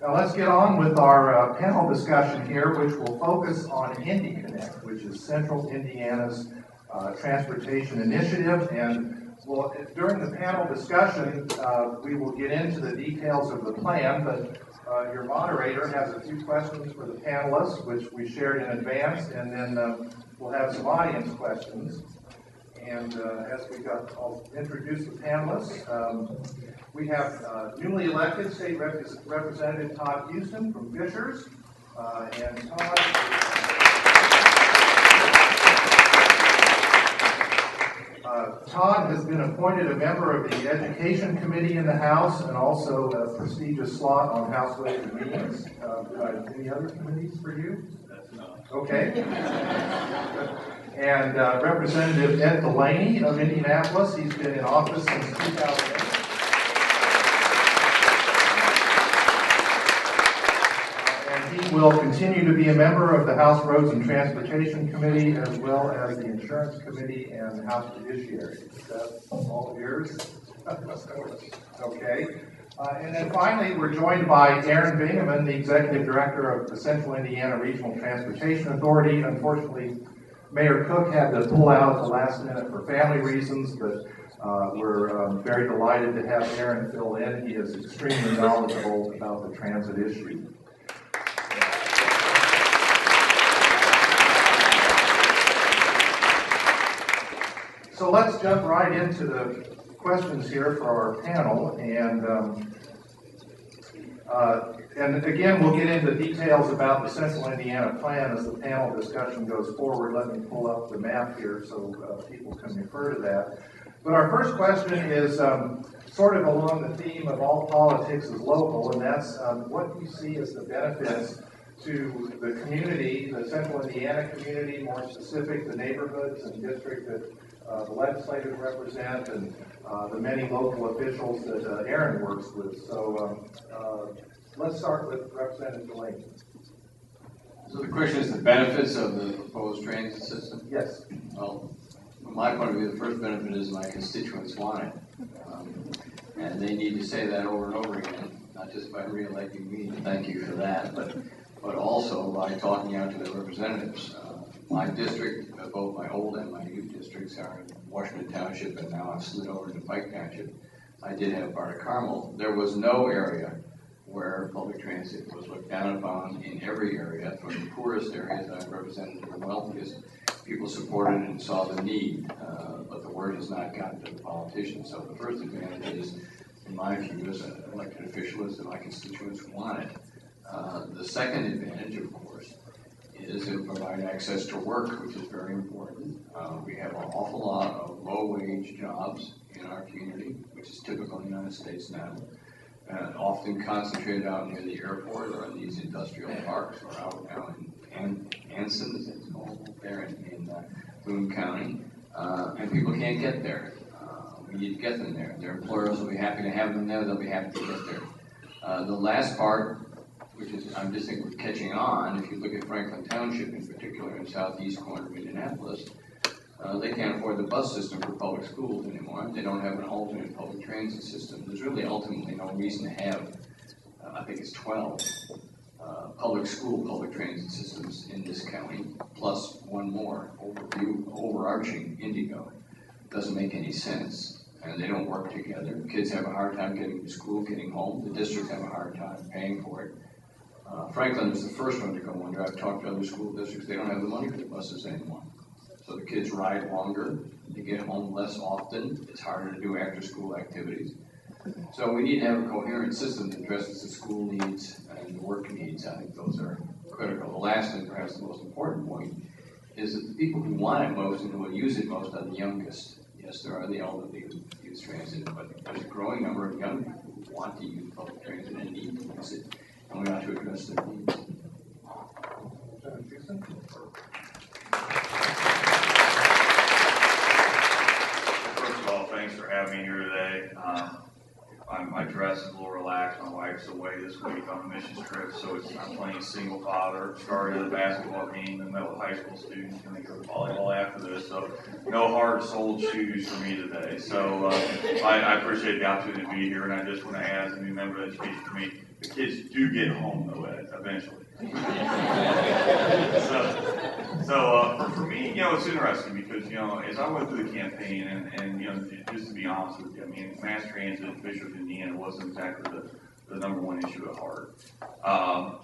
Now let's get on with our panel discussion here, which will focus on IndyConnect, which is Central Indiana's transportation initiative. And during the panel discussion, we will get into the details of the plan, but your moderator has a few questions for the panelists, which we shared in advance, and then we'll have some audience questions. And as I'll introduce the panelists. We have newly elected State Representative Todd Huston from Fishers, and Todd has been appointed a member of the Education Committee in the House and also a prestigious slot on House Ways and Means. Any other committees for you? That's enough. Okay. And Representative Ed DeLaney of Indianapolis. He's been in office since 2008. He will continue to be a member of the House Roads and Transportation Committee as well as the Insurance Committee and House Judiciary. Is that all of yours? Okay. And then finally, we're joined by Ehren Bingaman, the Executive Director of the Central Indiana Regional Transportation Authority. Unfortunately, Mayor Cook had to pull out at the last minute for family reasons, but we're very delighted to have Ehren fill in. He is extremely knowledgeable about the transit issue. So let's jump right into the questions here for our panel, and again we'll get into details about the Central Indiana Plan as the panel discussion goes forward. Let me pull up the map here so people can refer to that. But our first question is sort of along the theme of all politics is local, and that's what do you see as the benefits to the community, the Central Indiana community, more specific, the neighborhoods and district that the legislators represent, and the many local officials that Ehren works with. So let's start with Representative DeLaney. So the question is the benefits of the proposed transit system? Yes. Well, from my point of view, the first benefit is my constituents want it. And they need to say that over and over again, not just by re-electing me, thank you for that, but also by talking out to their representatives. My district, both my old and my new districts, are in Washington Township, and now I've slid over into Pike Township. I did have part of Carmel. There was no area where public transit was looked down upon. In every area, from the poorest areas I've represented to the wealthiest, people supported it and saw the need, but the word has not gotten to the politicians. So the first advantage is, in my view, as an elected official, is that my constituents want it. The second advantage, of course, is to provide access to work, which is very important. We have an awful lot of low-wage jobs in our community, which is typical in the United States now, often concentrated out near the airport or in these industrial parks or out now in Anson, as it's called, there in Boone County, and people can't get there. We need to get them there. Their employers will be happy to have them there. They'll be happy to get there. The last part, which is, I'm just thinking, catching on, if you look at Franklin Township in particular in southeast corner of Indianapolis, they can't afford the bus system for public schools anymore. They don't have an alternate public transit system. There's really ultimately no reason to have, I think it's 12 public transit systems in this county, plus one more, overarching Indigo. Doesn't make any sense, and they don't work together. Kids have a hard time getting to school, getting home. The districts have a hard time paying for it. Franklin is the first one to go under. I've talked to other school districts. They don't have the money for the buses anymore. So the kids ride longer. They get home less often. It's harder to do after-school activities. So we need to have a coherent system that addresses the school needs and the work needs. I think those are critical. The last and perhaps the most important point is that the people who want it most and who will use it most are the youngest. Yes, there are the elderly who use transit, but there's a growing number of young people who want to use public transit and need to use it. And we ought to address their needs. First of all, thanks for having me here today. my dress is a little relaxed. My wife's away this week on a missions trip, so I'm playing single father. Started a basketball game and met with high school students. Going to go to volleyball after this, so no hard-soled shoes for me today. So I appreciate the opportunity to be here, and I just want to add as a new member of education for me, the kids do get home though, Ed, eventually. So for me, it's interesting because, as I went through the campaign and just to be honest with you, I mean, mass transit in Bishop, Indiana wasn't exactly the number one issue at heart.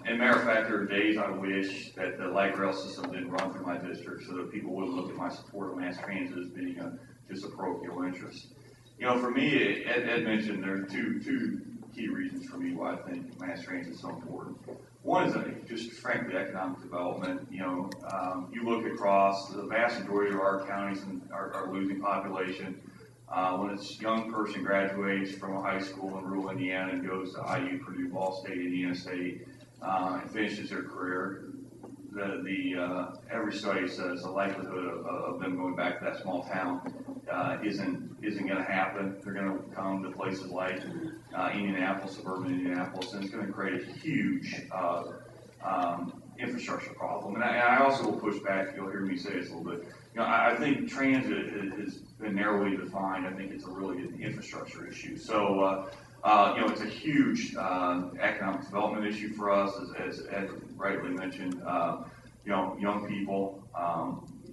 And matter of fact, there are days I wish that the light rail system didn't run through my district so that people wouldn't look at my support of mass transit as being just a parochial interest. For me, Ed mentioned there are two key reasons for me why I think mass transit is so important. One is just frankly economic development. You look across the vast majority of our counties are losing population. When a young person graduates from a high school in rural Indiana and goes to IU, Purdue, Ball State, Indiana State, and finishes their career, every study says the likelihood of them going back to that small town isn't going to happen. They're going to come to places like Indianapolis, suburban Indianapolis, and it's going to create a huge infrastructure problem. And I also will push back. You'll hear me say this a little bit. I think transit has been narrowly defined. I think it's a really good infrastructure issue. So it's a huge economic development issue for us, as Ed rightly mentioned. Young people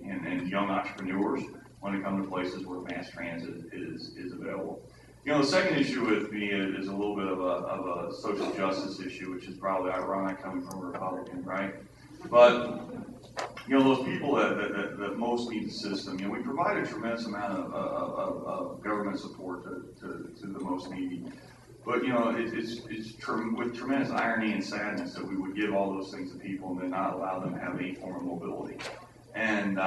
and young entrepreneurs want to come to places where mass transit is available. The second issue with me is a little bit of a social justice issue, which is probably ironic coming from a Republican, right? But those people that most need the system, we provide a tremendous amount of government support to the most needy. But it's with tremendous irony and sadness that we would give all those things to people and then not allow them to have any form of mobility. And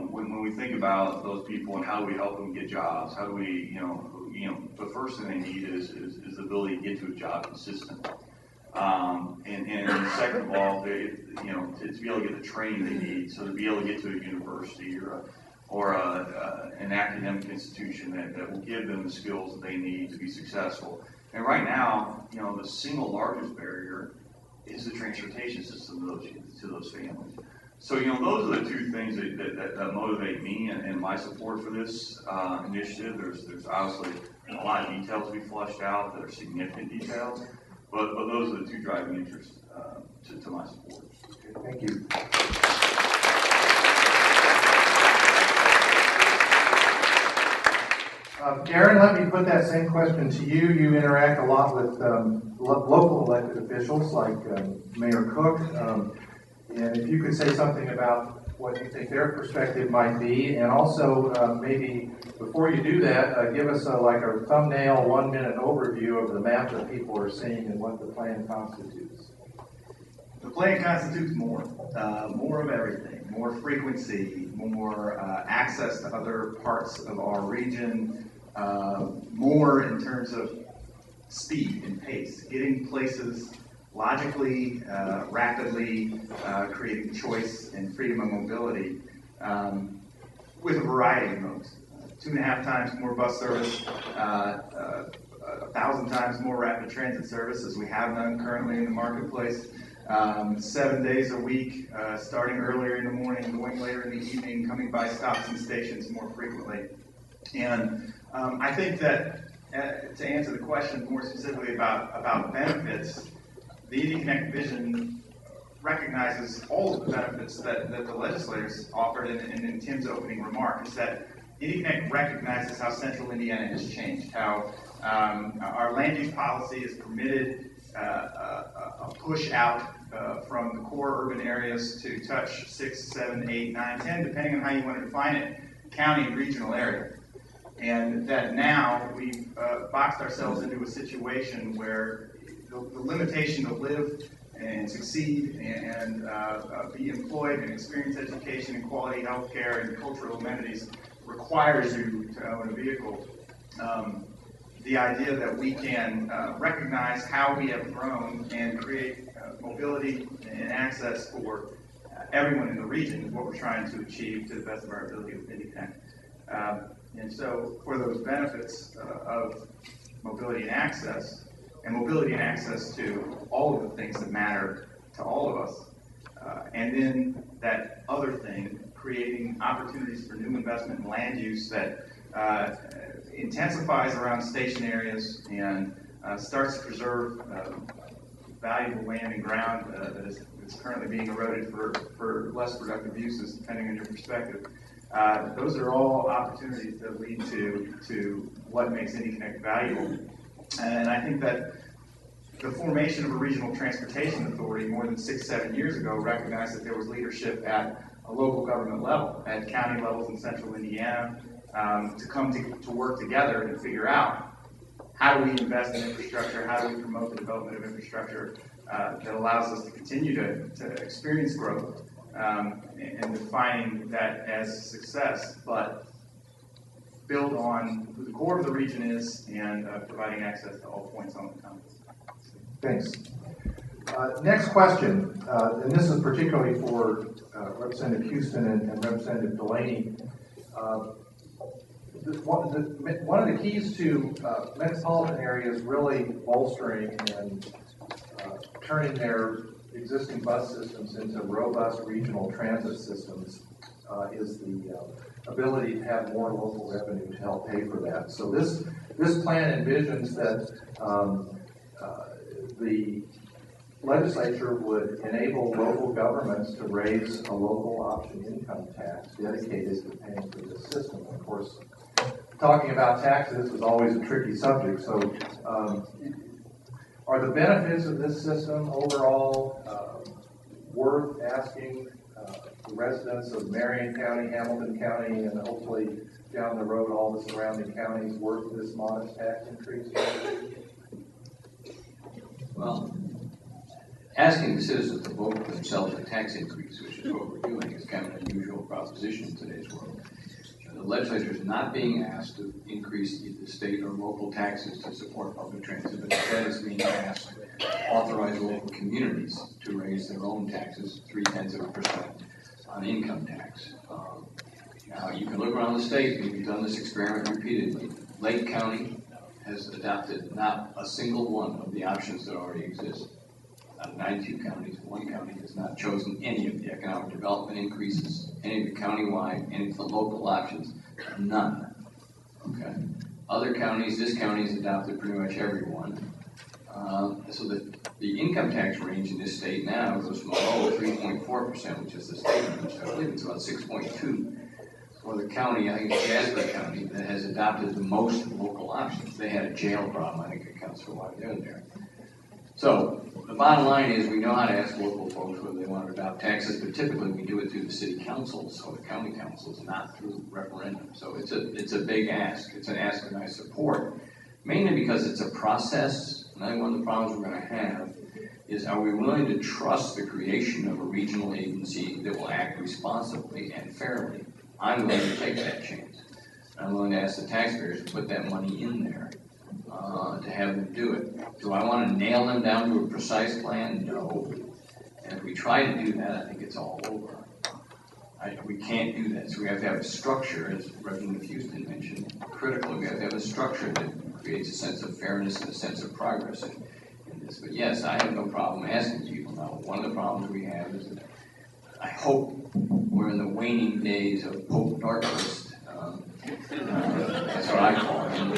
when we think about those people and how do we help them get jobs, how do we the first thing they need is the ability to get to a job consistently. And second of all, to be able to get the training they need, so to be able to get to a university or an academic institution that will give them the skills that they need to be successful. And right now, the single largest barrier is the transportation system to those families. So, those are the two things that motivate me and my support for this initiative. There's obviously a lot of details to be fleshed out that are significant details, but those are the two driving interests to my support. Okay, thank you. Ehren, let me put that same question to you. You interact a lot with local elected officials like Mayor Cook. And if you could say something about what you think their perspective might be, and also maybe before you do that, give us a thumbnail 1-minute overview of the map that people are seeing and what the plan constitutes. The plan constitutes more of everything, more frequency, more access to other parts of our region, more in terms of speed and pace, getting places logically, rapidly, creating choice and freedom of mobility with a variety of modes. 2.5 times more bus service, 1,000 times more rapid transit service, as we have done currently in the marketplace. 7 days a week, starting earlier in the morning, going later in the evening, coming by stops and stations more frequently. And I think that to answer the question more specifically about benefits, the Indy Connect vision recognizes all of the benefits that the legislators offered in Tim's opening remark. Is that Indy Connect recognizes how central Indiana has changed, how our land use policy has permitted a push out from the core urban areas to touch 6, 7, 8, 9, 10, depending on how you want to define it, county and regional area. And that now we've boxed ourselves into a situation where the limitation to live and succeed and be employed and experience education and quality health care and cultural amenities requires you to own a vehicle. The idea that we can recognize how we have grown and create mobility and access for everyone in the region is what we're trying to achieve to the best of our ability with Indy Connect. And so for those benefits of mobility and access to all of the things that matter to all of us. And then that other thing, creating opportunities for new investment and land use that intensifies around station areas and starts to preserve valuable land and ground that is currently being eroded for less productive uses, depending on your perspective. Those are all opportunities that lead to what makes IndyConnect valuable. And I think that the formation of a regional transportation authority more than 6-7 years ago recognized that there was leadership at a local government level, at county levels in central Indiana, to come to work together and figure out how do we invest in infrastructure, how do we promote the development of infrastructure that allows us to continue to experience growth and defining that as success, but build on who the core of the region is and providing access to all points on the compass. Thanks. Next question, and this is particularly for Representative Huston and Representative DeLaney. One of the keys to metropolitan areas really bolstering and turning their existing bus systems into robust regional transit systems is the ability to have more local revenue to help pay for that. So this plan envisions that the legislature would enable local governments to raise a local option income tax dedicated to paying for this system. Of course, talking about taxes is always a tricky subject. So are the benefits of this system overall worth asking the residents of Marion County, Hamilton County, and hopefully down the road all the surrounding counties worth this modest tax increase? Well, asking the citizens to vote for themselves a tax increase, which is what we're doing, is kind of an unusual proposition in today's world. The legislature is not being asked to increase either state or local taxes to support public transit, but instead is being asked to authorize local communities to raise their own taxes, 0.3% on income tax. Now, you can look around the state, we've done this experiment repeatedly. Lake County has adopted not a single one of the options that already exist. Out of 92 counties, one county has not chosen any of the economic development increases, any of the countywide, any of the local options, none. Okay. Other counties, this county has adopted pretty much every one. So the income tax range in this state now goes from low 3.4%, which is the state range, I believe it's about 6.2%. For the county, I think it's Jasper County, that has adopted the most local options. They had a jail problem, I think it accounts for why they're there. So the bottom line is we know how to ask local folks whether they want to adopt taxes, but typically we do it through the city councils or the county councils, not through referendum. So it's a big ask. It's an ask that I support, mainly because it's a process. And I think one of the problems we're going to have is, are we willing to trust the creation of a regional agency that will act responsibly and fairly? I'm willing to take that chance. I'm willing to ask the taxpayers to put that money in there to have them do it. Do I want to nail them down to a precise plan? No. And if we try to do that, I think it's all over. We can't do that. So we have to have a structure, as Representative Huston mentioned, critical. We have to have a structure that creates a sense of fairness and a sense of progress in this. But yes, I have no problem asking people now. One of the problems we have is that I hope we're in the waning days of Pope Darkness. That's what I call him.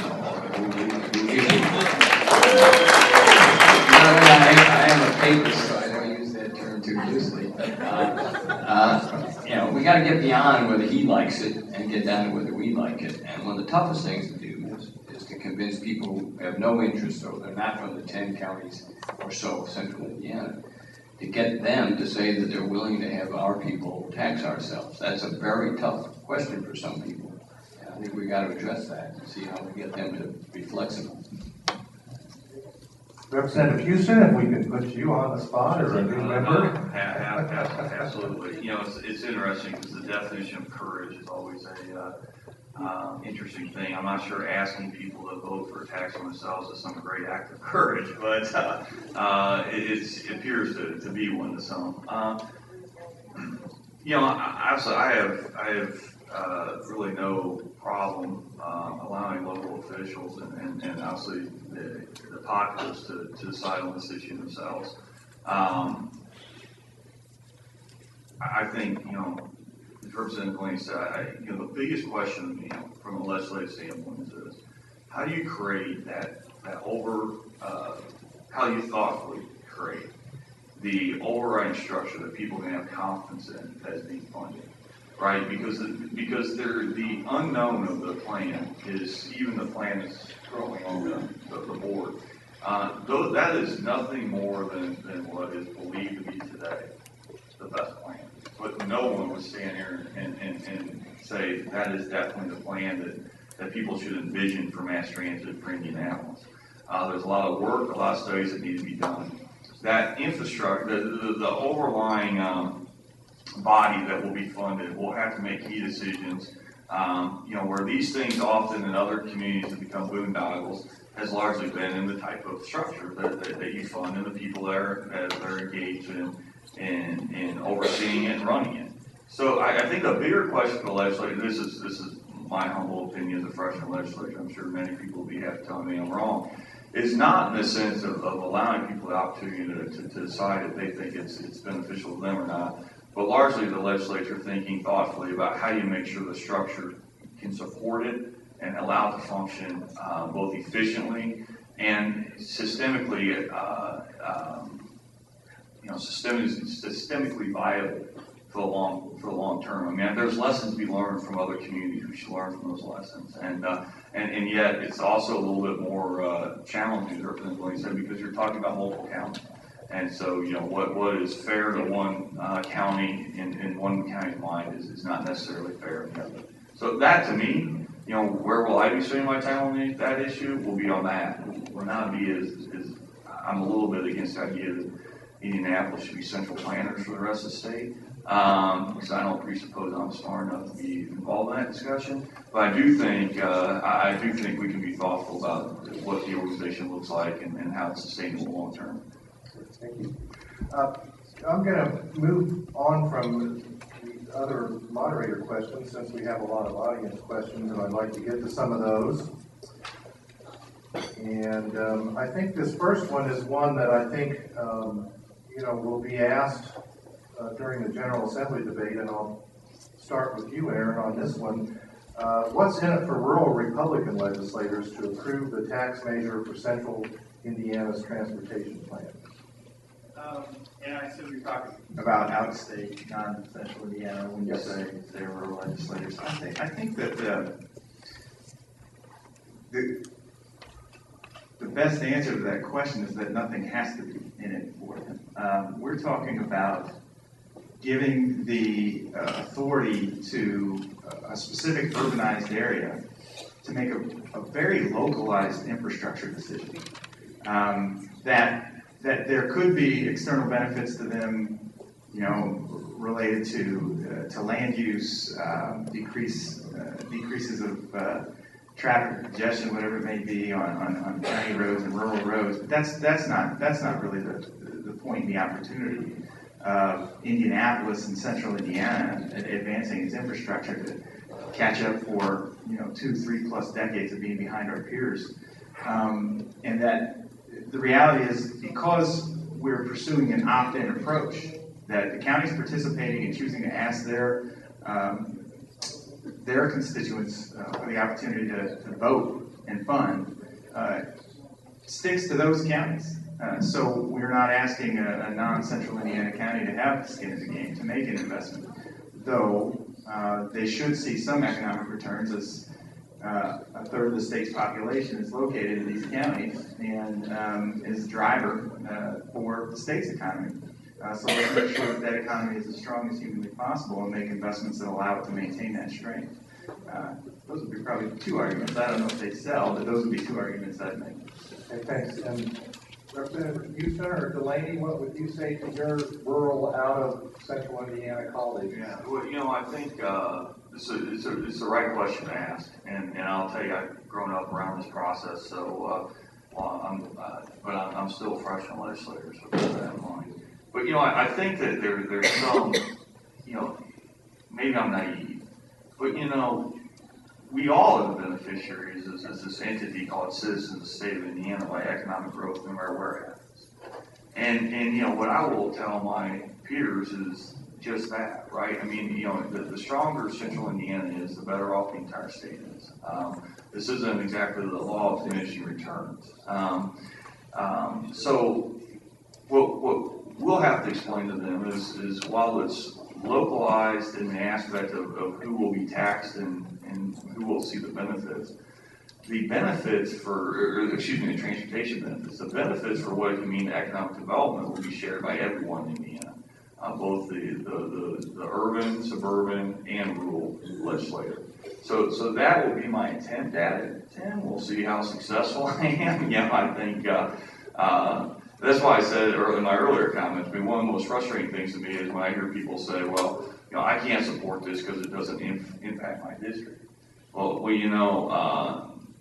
I am a papist, so I don't use that term too loosely. We got to get beyond whether he likes it and get down to whether we like it. And one of the toughest things to do is to convince people who have no interest, or they're not from the 10 counties or so of central Indiana, to get them to say that they're willing to have our people tax ourselves. That's a very tough question for some people. And I think we got to address that and see how we get them to be flexible. Representative Huston, if we could put you on the spot as a new member. Absolutely. It's interesting because the definition of courage is always a interesting thing. I'm not sure asking people to vote for a tax on themselves is some great act of courage, but it appears to be one to some. I have really no problem, allowing local officials and obviously the populace to decide on this issue themselves. I think, as Representative DeLaney said, the biggest question, from a legislative standpoint is this: how do you create that how do you thoughtfully create the overriding structure that people can have confidence in as being funded, right? Because the unknown of the plan is even the plan that's growing on the board. That is nothing more than what is believed to be today the best plan. But no one would stand here and say that is definitely the plan that people should envision for mass transit for Indianapolis. There's a lot of work, a lot of studies that need to be done. That infrastructure, the overlying body that will be funded will have to make key decisions. Where these things often in other communities have become boondoggles has largely been in the type of structure that you fund and the people that are engaged in overseeing it and running it. So I think a bigger question for the legislature, this is my humble opinion as a freshman legislator, I'm sure many people will be happy to tell me I'm wrong, is not in the sense of allowing people the opportunity to decide if they think it's beneficial to them or not, but largely the legislature thinking thoughtfully about how you make sure the structure can support it and allow it to function both efficiently and systemically systemically viable for the long term. I mean, there's lessons to be learned from other communities. We should learn from those lessons, and yet it's also a little bit more challenging, as Representative DeLaney said, because you're talking about multiple counties, and so what is fair to one county in one county's mind is not necessarily fair in the other. So that, to me, where will I be spending my time on that issue? Will be on that. Will not be as I'm a little bit against the idea that Indianapolis should be central planners for the rest of the state, because I don't presuppose I'm smart enough to be involved in that discussion. But I do think we can be thoughtful about what the organization looks like and how it's sustainable long term. Thank you. I'm going to move on from the other moderator questions since we have a lot of audience questions, and I'd like to get to some of those. And I think this first one is one that I think will be asked during the General Assembly debate, and I'll start with you, Ehren, on this one. What's in it for rural Republican legislators to approve the tax measure for Central Indiana's transportation plan? And I assume you're talking about out-of-state, non-central Indiana when you say they're rural legislators. I think that the best answer to that question is that nothing has to be in it for them. We're talking about giving the authority to a specific urbanized area to make a very localized infrastructure decision. That there could be external benefits to them, related to land use, decreases of traffic congestion, whatever it may be, on county roads and rural roads. But that's not really the point and the opportunity of Indianapolis and Central Indiana advancing its infrastructure to catch up for 2-3+ decades of being behind our peers, and that. The reality is, because we're pursuing an opt-in approach, that the county's participating and choosing to ask their constituents for the opportunity to vote and fund, sticks to those counties. So we're not asking a non-central Indiana county to have skin in the game to make an investment, though they should see some economic returns as a third of the state's population is located in these counties and is a driver for the state's economy. So let's make sure that economy is as strong as humanly possible and make investments that allow it to maintain that strength. Those would be probably two arguments. I don't know if they sell, but those would be two arguments I'd make. Okay, thanks. And Representative Huston or DeLaney, what would you say to your rural out of Central Indiana colleagues? Yeah, well, I think it's the right question to ask, and I'll tell you, I've grown up around this process, so I'm still a freshman legislator, so keep that in mind. But I think that there's some, maybe I'm naive, but we all are the beneficiaries as this entity called Citizens of the State of Indiana by economic growth no matter where it happens. And you know, what I will tell my peers is just that, right? I mean, you know, the stronger Central Indiana is, the better off the entire state is. This isn't exactly the law of diminishing returns. So what we'll have to explain to them is while it's localized in the aspect of who will be taxed and who will see the benefits, the benefits the transportation benefits, the benefits for what it can mean to economic development will be shared by everyone in Indiana, both the urban, suburban, and rural legislature. So that will be my attempt at it, and we'll see how successful I am. Yeah, I think that's why I said in my earlier comments, I mean, one of the most frustrating things to me is when I hear people say, well, you know, I can't support this because it doesn't impact my district. Well, you know,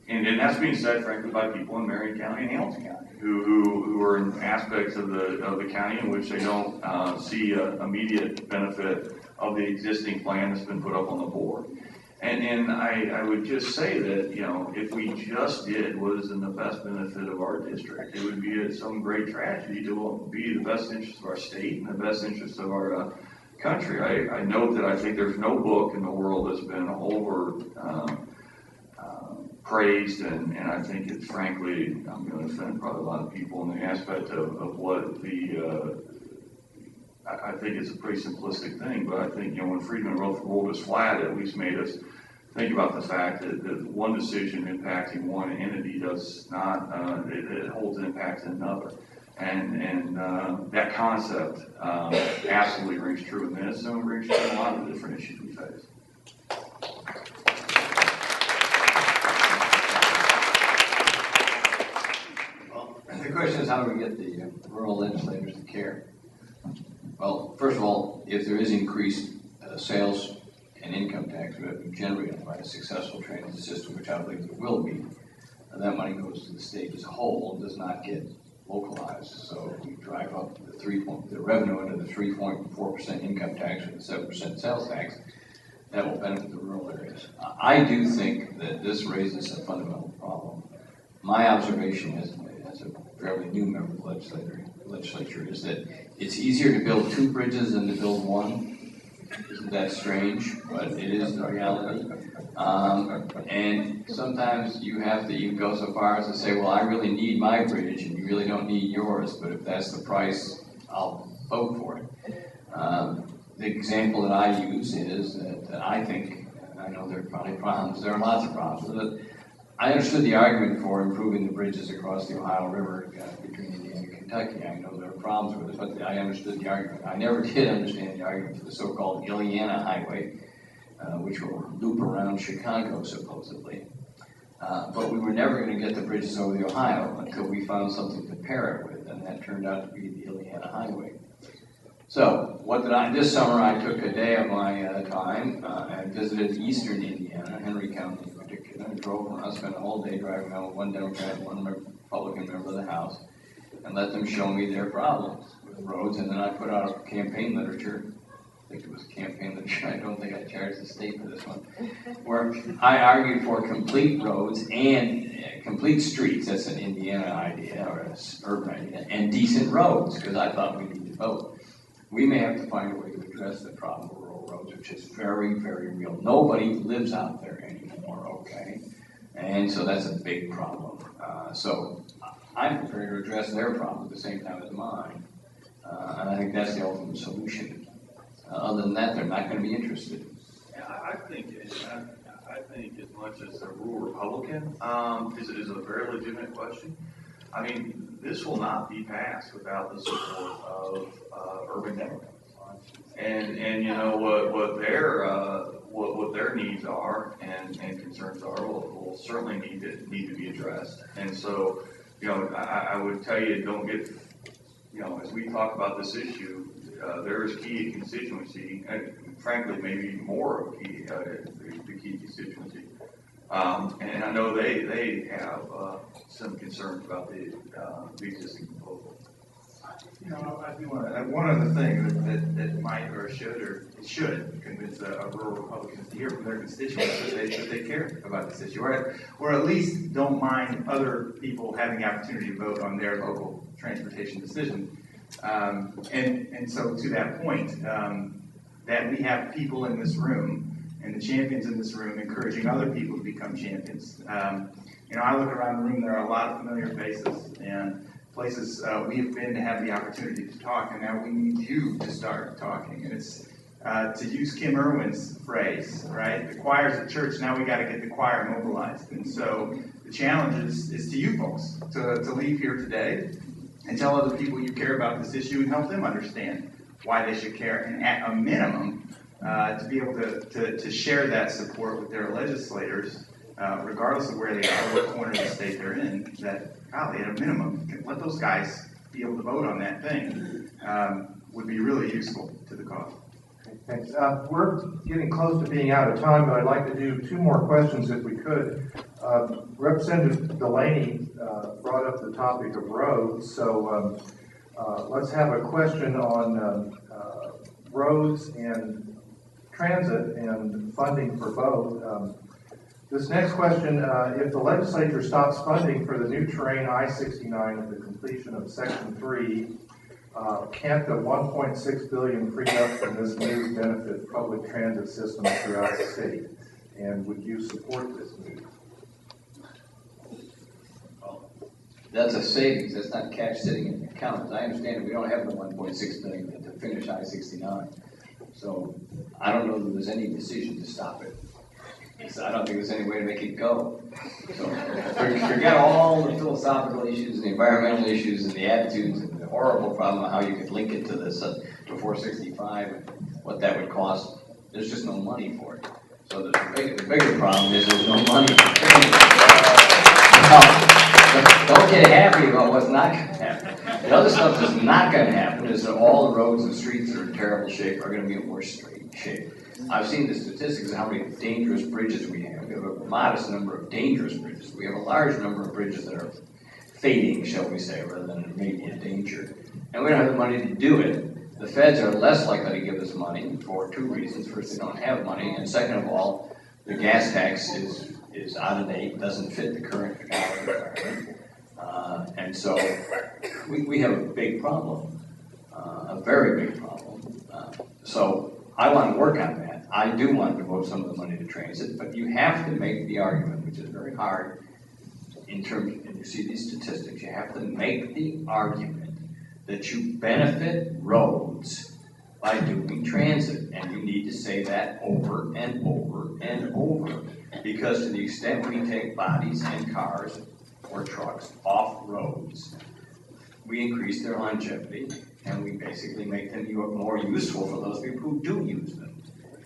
and that's being said, frankly, by people in Marion County and Hamilton County who are in aspects of the county in which they don't see an immediate benefit of the existing plan that's been put up on the board. And I would just say that, you know, if we just did what is in the best benefit of our district, it would be some great tragedy to be the best interest of our state and the best interest of our country. I note that I think there's no book in the world that's been over praised, and I think it's, frankly, I'm going to offend probably a lot of people in the aspect of what I think it's a pretty simplistic thing, but I think, you know, when Friedman wrote The World is Flat, it at least made us think about the fact that one decision impacting one entity does not, it holds an impact in another. And that concept absolutely rings true in this, and it rings true in a lot of the different issues we face. Well, the question is, how do we get the rural legislators to care? Well, first of all, if there is increased sales and income tax revenue generated by a successful transit system, which I believe there will be, that money goes to the state as a whole and does not get localized. So we drive up the revenue under the 3.4% income tax or the 7% sales tax, that will benefit the rural areas. I do think that this raises a fundamental problem. My observation as a fairly new member of the legislature is that it's easier to build 2 bridges than to build 1. Isn't that strange? But it is the reality. And sometimes you have to even go so far as to say, well, I really need my bridge and you really don't need yours, but if that's the price, I'll vote for it. The example that I use is that I think, I know there are probably problems, there are lots of problems with it. I understood the argument for improving the bridges across the Ohio River between Indiana and Kentucky. I know there are problems with it, but I understood the argument. I never did understand the argument for the so-called Indiana Highway, which will loop around Chicago, supposedly. But we were never going to get the bridges over the Ohio until we found something to pair it with, and that turned out to be the Indiana Highway. So, this summer I took a day of my time and visited eastern Indiana, Henry County in particular, and I spent a whole day driving around with one Democrat and one Republican member of the House, and let them show me their problems with roads, and then I put out a campaign literature. I think it was a campaign literature. I don't think I charged the state for this one, where I argued for complete roads and complete streets. That's an Indiana idea or an urban idea, and decent roads, because I thought we needed both. We may have to find a way to address the problem of rural roads, which is very, very real. Nobody lives out there anymore, okay? And so that's a big problem. So I'm prepared to address their problem at the same time as mine. And I think that's the ultimate solution. Other than that, they're not going to be interested. Yeah, I think as much as a rural Republican is a very legitimate question. I mean, this will not be passed without the support of urban Democrats. And you know what their needs are and concerns are will certainly need to be addressed. And so, you know, I would tell you, don't get, you know, as we talk about this issue, there is key constituency, and frankly, maybe more of the key constituency. And I know they have some concerns about the existing proposal. You know, I do want to, one other thing that might or should convince a rural Republicans to hear from their constituents that they care about this issue, or at least don't mind other people having the opportunity to vote on their local transportation decision. And so to that point, that we have people in this room and the champions in this room encouraging other people to become champions. You know, I look around the room, there are a lot of familiar faces and places we have been to have the opportunity to talk, and now we need you to start talking. And it's, to use Kim Irwin's phrase, right? The choir's at church, now we got to get the choir mobilized. And so the challenge is to you folks to leave here today and tell other people you care about this issue and help them understand why they should care, and at a minimum, to be able to share that support with their legislators, regardless of where they are, what corner of the state they're in, that, golly, at a minimum, let those guys be able to vote on that thing, would be really useful to the cause. Thanks. We're getting close to being out of time, but I'd like to do two more questions if we could. Representative DeLaney brought up the topic of roads, so let's have a question on roads and transit and funding for both. This next question, if the legislature stops funding for the new terrain I-69 at the completion of Section 3, can't the $1.6 billion freed up from this move benefit public transit systems throughout the state? And would you support this move? That's a savings. That's not cash sitting in the account. As I understand it, we don't have the $1.6 billion to finish I-69. So I don't know that there's any decision to stop it. So I don't think there's any way to make it go. So forget all the philosophical issues, and the environmental issues, and the attitudes, and the horrible problem of how you could link it to this to 465, and what that would cost. There's just no money for it. So the bigger problem is there's no money. Don't get happy about what's not going to happen. The other stuff that's not going to happen is that all the roads and streets that are in terrible shape are going to be in worse shape. I've seen the statistics of how many dangerous bridges we have. We have a modest number of dangerous bridges. We have a large number of bridges that are fading, shall we say, rather than maybe in danger. And we don't have the money to do it. The feds are less likely to give us money for two reasons. First, they don't have money. And second of all, the gas tax is out of date, doesn't fit the current economic environment. And so we have a big problem, a very big problem. So I want to work on that. I do want to devote some of the money to transit, but you have to make the argument, which is very hard in terms, and you see these statistics, you have to make the argument that you benefit roads by doing transit, and you need to say that over and over and over, because to the extent we take bodies and cars or trucks off roads, we increase their longevity, and we basically make them more useful for those people who do use them.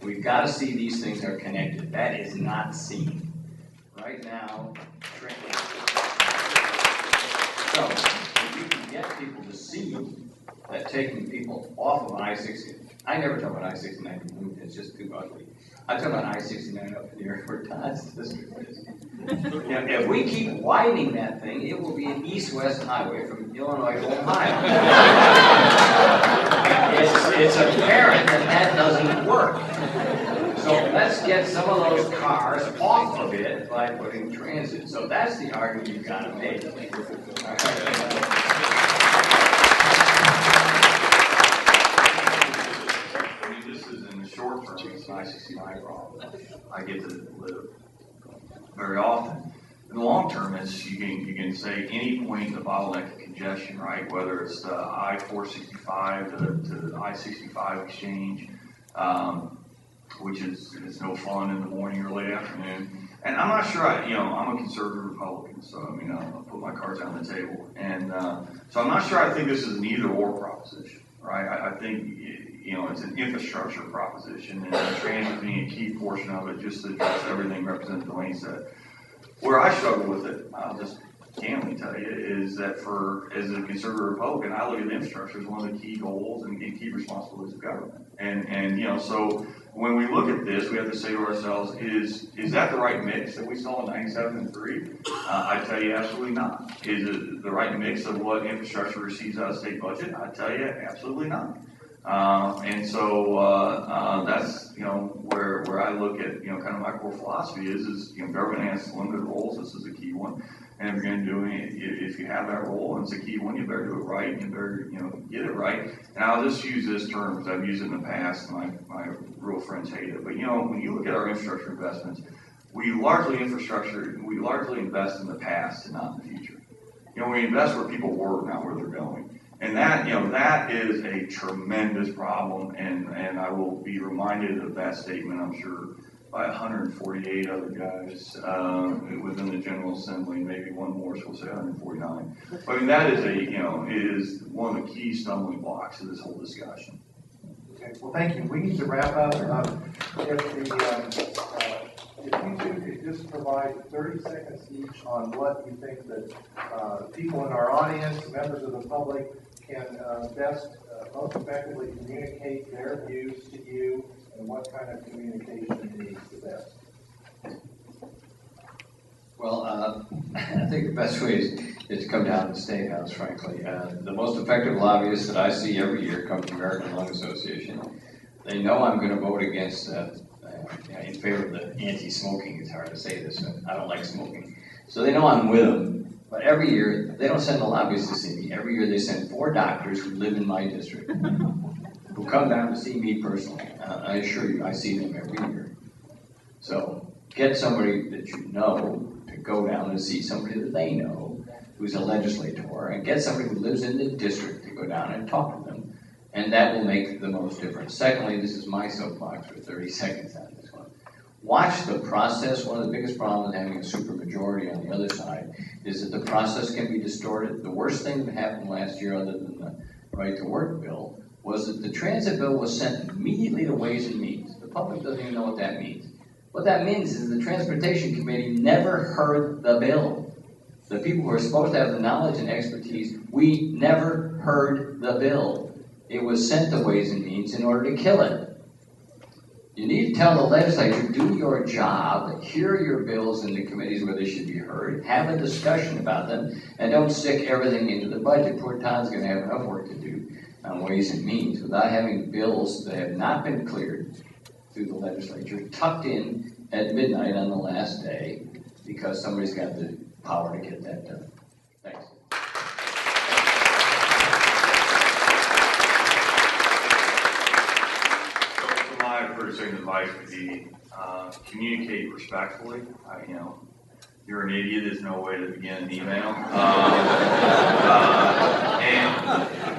We've got to see these things are connected. That is not seen. Right now, so if you can get people to see that taking people off of I-60, I never talk about I-69, it's just too ugly. I talk about I-69 up here where Todd's district is. If we keep widening that thing, it will be an east-west highway from Illinois to Ohio. It's apparent that doesn't work. So let's get some of those cars off of it by putting transit. So that's the argument you've got to make. I mean, this is in the short term, it's an I-69 problem. I get to live very often. In the long term, is you can say any point in the bottleneck of congestion, right? Whether it's the I-465 to the I-65 exchange, which is no fun in the morning or late afternoon. And I'm not sure, I'm a conservative Republican, so I mean, I'll put my cards on the table. And so I'm not sure I think this is an either-or proposition, right? I think, it's an infrastructure proposition, and transit being a key portion of it, just to address everything Representative DeLaney said. Where I struggle with it, I'll just candidly tell you is that as a conservative Republican, I look at infrastructure as one of the key goals and key responsibilities of government. And so when we look at this, we have to say to ourselves, is that the right mix that we saw in 97 and 3? I tell you, absolutely not. Is it the right mix of what infrastructure receives out of state budget? I tell you, absolutely not. And so that's where I look at kind of my core philosophy is government has limited roles. This is a key one, and if you're going to do it, if you have that role and it's a key one, you better do it right. You better get it right. And I'll just use this term because I've used it in the past, and my real friends hate it. But when you look at our infrastructure investments, we largely invest in the past and not in the future. We invest where people were, not where they're going. And that is a tremendous problem, and I will be reminded of that statement, I'm sure, by 148 other guys within the General Assembly, maybe one more, so we'll say 149. But I mean, that is is one of the key stumbling blocks of this whole discussion. Okay, well, thank you. We need to wrap up. If you two could just provide 30 seconds each on what you think that people in our audience, members of the public, can most effectively communicate their views to you, and what kind of communication needs the best. Well, I think the best way is to come down to the State House, frankly. The most effective lobbyists that I see every year come from the American Lung Association. They know I'm going to vote against in favor of the anti-smoking. It's hard to say this, but I don't like smoking. So they know I'm with them. But every year, they don't send the lobbyists to see me. Every year they send 4 doctors who live in my district, who come down to see me personally. I assure you, I see them every year. So get somebody that you know to go down and see somebody that they know who's a legislator, and get somebody who lives in the district to go down and talk to them. And that will make the most difference. Secondly, this is my soapbox for 30 seconds on this one. Watch the process. One of the biggest problems with having a supermajority on the other side is that the process can be distorted. The worst thing that happened last year, other than the right to work bill, was that the transit bill was sent immediately to Ways and Means. The public doesn't even know what that means. What that means is the Transportation Committee never heard the bill. The people who are supposed to have the knowledge and expertise, we never heard the bill. It was sent to Ways and Means in order to kill it. You need to tell the legislature, do your job, hear your bills in the committees where they should be heard, have a discussion about them, and don't stick everything into the budget. Poor Todd's going to have enough work to do on Ways and Means without having bills that have not been cleared through the legislature tucked in at midnight on the last day because somebody's got the power to get that done. Thanks. My first advice would be communicate respectfully. You're an idiot. There's no way to begin an email.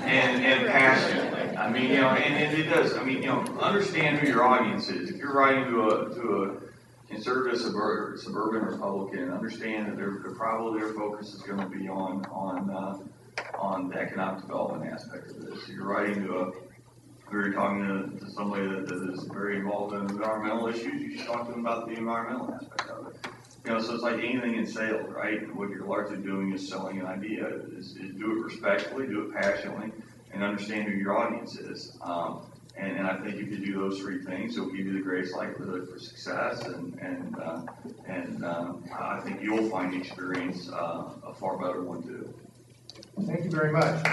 And passionately. I mean, and it does. I mean, understand who your audience is. If you're writing to a conservative suburban Republican, understand that probably their focus is going to be on the economic development aspect of this. If you're writing to you're talking to somebody that is very involved in environmental issues, you should talk to them about the environmental aspect of it. So it's like anything in sales, right? What you're largely doing is selling an idea. Is do it respectfully, do it passionately, and understand who your audience is. And I think if you do those 3 things, it'll give you the greatest likelihood for success. And I think you'll find the experience a far better one too. Thank you very much.